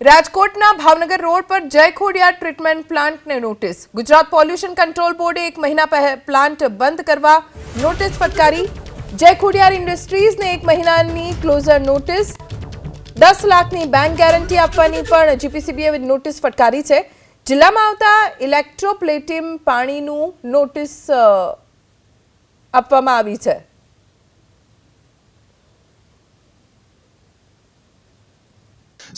રાજકોટના ભાવનગર રોડ પર જય ખોડિયાર ટ્રીટમેન્ટ પ્લાન્ટને નોટિસ। ગુજરાત પોલ્યુશન કંટ્રોલ બોર્ડે 1 મહિના પ્લાન્ટ બંધ કરવા નોટિસ ફટકારી। જય ખોડિયાર ઇન્ડસ્ટ્રીઝને 1 મહિનાની ક્લોઝર નોટિસ, 10 લાખની બેંક ગેરંટી આપવાની પણ જીપીસીબીએ નોટિસ ફટકારી છે। જિલ્લામાં આવતા ઇલેક્ટ્રોપ્લેટિમ પાણીનું નોટિસ આપવામાં આવી છે।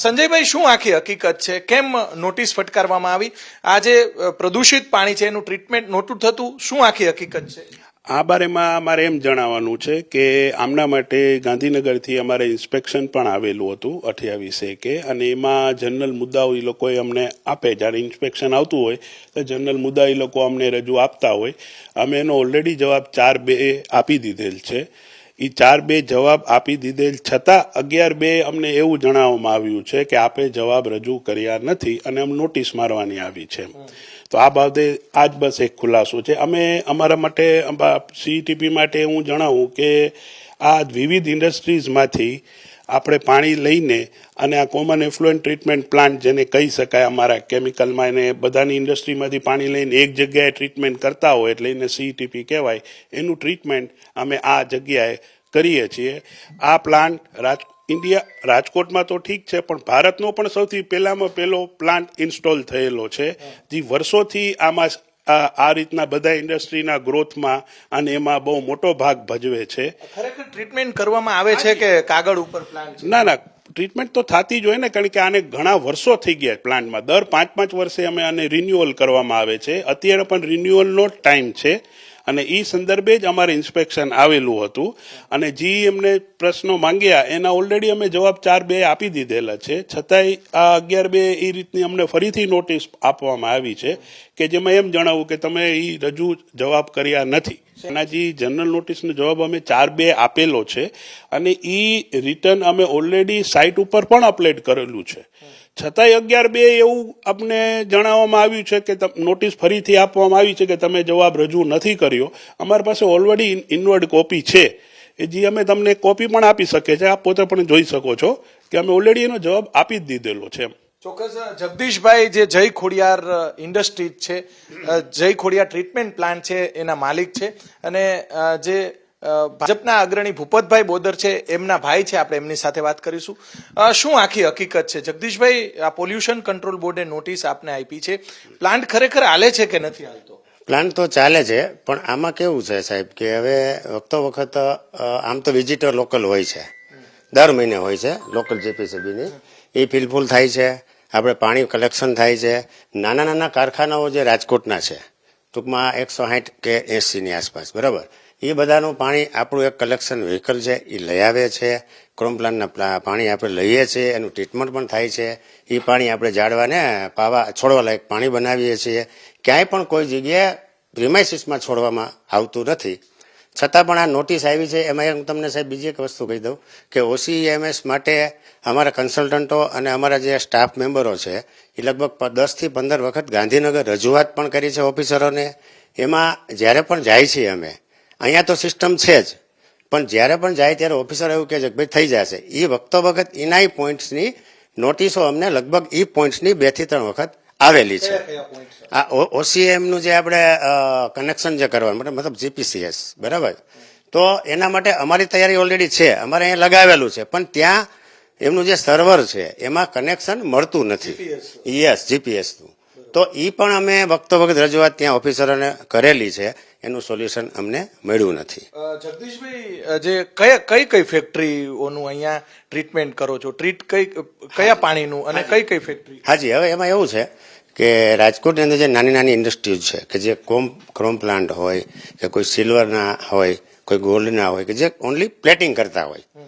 સંજયભાઈ, શું આખી હકીકત છે? કેમ નોટિસ ફટકારવામાં આવી? આ જે પ્રદૂષિત પાણી છે એનું ટ્રીટમેન્ટ નહોતું થતું, શું આખી હકીકત છે? આ બારેમાં અમારે એમ જણાવવાનું છે કે આમના માટે ગાંધીનગરથી અમારે ઇન્સ્પેક્શન પણ આવેલું હતું 28 કે, અને એમાં જનરલ મુદ્દાઓ એ લોકોએ અમને આપે। જ્યારે ઇન્સ્પેક્શન આવતું હોય તો જનરલ મુદ્દા એ લોકો અમને રજૂ આપતા હોય। અમે એનો ઓલરેડી જવાબ 4-2 આપી દીધેલ છે। એ 4-2 જવાબ આપી દીધેલ છતાં 11-2 અમને એવું જણાવવામાં આવ્યું છે કે આપે જવાબ રજૂ કર્યા નથી અને અમને નોટિસ મારવાની આવી છે। તો આ બાબતે આજ બસ એક ખુલાસો છે। અમે અમારા માટે સીઈટીપી માટે હું જણાવું કે આ વિવિધ ઇન્ડસ્ટ્રીઝમાંથી આપણે પાણી લઈને અને આ કોમન એફ્લુએન્ટ ટ્રીટમેન્ટ પ્લાન્ટ જેને કહી શકાય, અમારા કેમિકલમાં એને બધાની ઇન્ડસ્ટ્રીમાંથી પાણી લઈને એક જગ્યાએ ટ્રીટમેન્ટ કરતા હોય એટલે એને સીઈટીપી કહેવાય। એનું ટ્રીટમેન્ટ અમે આ જગ્યાએ કરીએ છીએ। આ પ્લાન્ટ રાજકોટમાં તો ઠીક છે, પણ ભારતનો પણ સૌથી પહેલામાં પહેલો પ્લાન્ટ ઇન્સ્ટોલ થયેલો છે, જે વર્ષોથી આમાં આ રીતના બધા ઇન્ડસ્ટ્રીના ગ્રોથમાં અને એમાં બહુ મોટો ભાગ ભજવે છે। ખરેખર ટ્રીટમેન્ટ કરવામાં આવે છે કે કાગળ ઉપર પ્લાન્ટ છે? ના, ટ્રીટમેન્ટ તો થતી જ હોય ને, કારણ કે આને ઘણા વર્ષો થઈ ગયા પ્લાન્ટમાં। દર 5-5 વર્ષે અમે આને રિન્યુઅલ કરવામાં આવે છે। અત્યારે પણ રિન્યુઅલનો ટાઈમ છે અને એ સંદર્ભે જ અમારે ઇન્સ્પેક્શન આવેલું હતું અને જે એમને પ્રશ્નો માંગ્યા એના ઓલરેડી અમે જવાબ 4-2 આપી દીધેલા છે। છતાંય આ 11-2 એ રીતની અમને ફરીથી નોટિસ આપવામાં આવી છે કે જેમાં એમ જણાવું કે તમે એ રજૂ જવાબ કર્યા નથી। એના જે જનરલ નોટિસનો જવાબ અમે 4-2 આપેલો છે અને એ રિટર્ન અમે ઓલરેડી સાઇટ ઉપર પણ અપલોડ કરેલું છે। છતાંય 11-2 એવું અમને જણાવવામાં આવ્યું છે કે નોટિસ ફરીથી આપવામાં આવી છે કે તમે જવાબ રજૂ નથી કર્યો। અમારી પાસે ઓલરેડી ઇનવર્ડ કોપી છે, એ જે અમે તમને કોપી પણ આપી શકીએ છીએ, આપ પોતે પણ જોઈ શકો છો કે અમે ઓલરેડી એનો જવાબ આપી જ દીધેલો છે। ચોક્કસ જગદીશભાઈ, જે જય ખોડિયાર ઇન્ડસ્ટ્રીઝ છે, જય ખોડિયાર ટ્રીટમેન્ટ પ્લાન્ટ છે, એના માલિક છે અને જે ભાજપના અગ્રણી ભૂપતભાઈ બોદર છે એમના ભાઈ છે, આપણે એમની સાથે વાત કરીશું। શું આખી હકીકત છે જગદીશભાઈ? આ પોલ્યુશન કંટ્રોલ બોર્ડે નોટિસ આપને આપી છે, પ્લાન્ટ ખરેખર હાલે છે કે નથી હાલતો? પ્લાન્ટ તો ચાલે છે, પણ આમાં કેવું છે સાહેબ કે હવે વખતો વખત આમ તો વિઝિટર લોકલ હોય છે, દર મહિને હોય છે લોકલ જીપીસીબીની, એ ફિલફુલ થાય છે। આપણે પાણી કલેક્શન થાય છે। નાના નાના કારખાનાઓ જે રાજકોટના છે, ટૂંકમાં 160 કે 80ની આસપાસ, બરાબર, એ બધાનું પાણી આપણું એક કલેક્શન વ્હીકલ છે, એ લઈ આવે છે। ક્રોમ પ્લાન્ટના પાણી આપણે લઈએ છીએ, એનું ટ્રીટમેન્ટ પણ થાય છે। એ પાણી આપણે ઝાડવાને છોડવા લાયક પાણી બનાવીએ છીએ। ક્યાંય પણ કોઈ જગ્યાએ પ્રિમાઇસીસમાં છોડવામાં આવતું નથી। છતાં પણ આ નોટિસ આવી છે। એમાં હું તમને સાહેબ બીજી એક વસ્તુ કહી દઉં કે OCEMS માટે અમારા કન્સલ્ટન્ટો અને અમારા જે સ્ટાફ મેમ્બરો છે એ લગભગ 10 થી 15 વખત ગાંધીનગર રજૂઆત પણ કરી છે ઓફિસરોને। એમાં જ્યારે પણ જાય છીએ અમે, અહીંયા તો સિસ્ટમ છે જ, પણ જ્યારે પણ જાય ત્યારે ઓફિસર એવું કહે છે કે ભાઈ થઈ જશે। એ વખતો વખત એના પોઈન્ટ્સની નોટિસો અમને લગભગ એ પોઈન્ટ્સની 2 થી 3 વખત આવેલી છે। આ OCM નું જે આપણે કનેક્શન જે કરવાનું મતલબ જીપીસીએસ, બરાબર, તો એના માટે અમારી તૈયારી ઓલરેડી છે, અમારે અહીંયા લગાવેલું છે, પણ ત્યાં એમનું જે સર્વર છે એમાં કનેક્શન મળતું નથી। યસ, જીપીએસનું। તો એ પણ અમે વખતો વખત રજૂઆત ત્યાં ઓફિસરોને કરેલી છે, એનું સોલ્યુશન અમને મળ્યું નથી। જગદીશભાઈ, જે કઈ ફેક્ટરીઓનું અહીંયા ટ્રીટમેન્ટ કરો છો? કયા પાણીનું અને કઈ ફેક્ટરી? હાજી, હવે એમાં એવું છે કે રાજકોટની અંદર જે નાની નાની ઇન્ડસ્ટ્રીઝ છે કે જે ક્રોમ પ્લાન્ટ હોય કે કોઈ સિલ્વરના હોય, કોઈ ગોલ્ડના હોય, કે જે ઓનલી પ્લેટિંગ કરતા હોય,